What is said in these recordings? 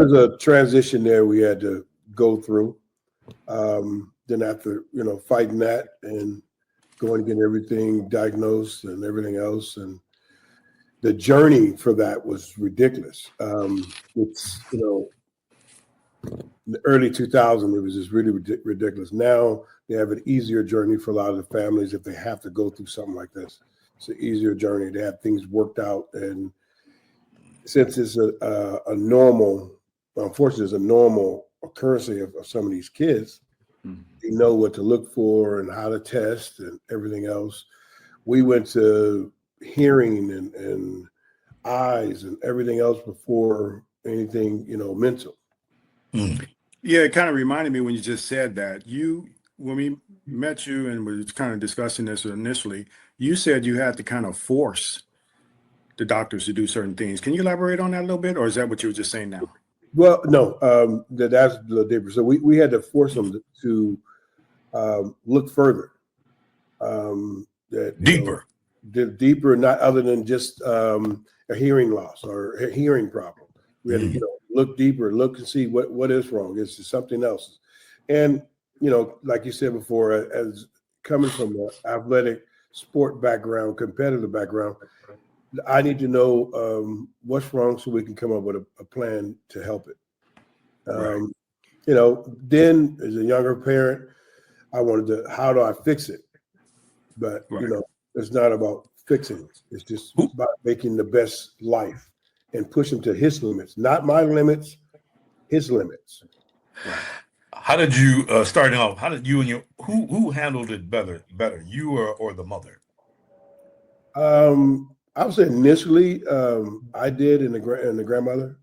There's a transition there we had to go through. Then after, fighting that and going to get everything diagnosed and everything else. And the journey for that was ridiculous. It's, in the early 2000s, it was just really ridiculous. Now they have an easier journey for a lot of the families if they have to go through something like this. It's an easier journey. They have things worked out. And since it's a normal, unfortunately, it's a normal occurrence of some of these kids, they know what to look for and how to test and everything else. We went to hearing and eyes and everything else before anything, mental. Yeah, it kind of reminded me when you just said that. When we met you and was kind of discussing this initially, you said you had to kind of force the doctors to do certain things. Can you elaborate on that a little bit, or is that what you were just saying now? Well, no, that's a little different. So we had to force them to look further, deeper, deeper, not other than just a hearing loss or a hearing problem. We had to look deeper, look and see what is wrong. Is something else? And like you said before, as coming from an athletic sport background, competitive background, I need to know what's wrong so we can come up with a plan to help it. Right. Then as a younger parent, I wanted to, how do I fix it? But, Right. It's not about fixing it. It's just about making the best life and push him to his limits, not my limits, his limits. How did you starting off? How did you and your who handled it better, you or the mother? I would say initially, I did, and the grandmother.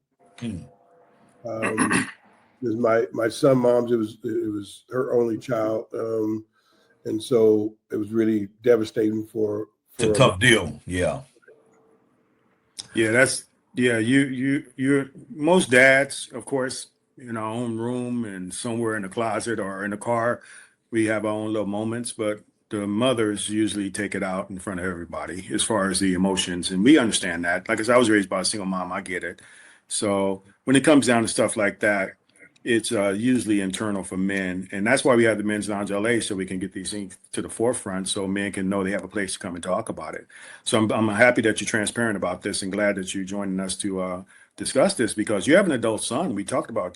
Because my son, mom's, it was her only child, and so it was really devastating for It's a tough deal. Yeah. You're most dads, of course, in our own room and somewhere in the closet or in the car, we have our own little moments, but the mothers usually take it out in front of everybody as far as the emotions. And we understand that. Like, as I was raised by a single mom, I get it. So when it comes down to stuff like that, it's usually internal for men. And that's why we have the Men's Lounge LA, so we can get these things to the forefront so men can know they have a place to come and talk about it. So I'm happy that you're transparent about this and glad that you're joining us to discuss this, because you have an adult son. We talked about children.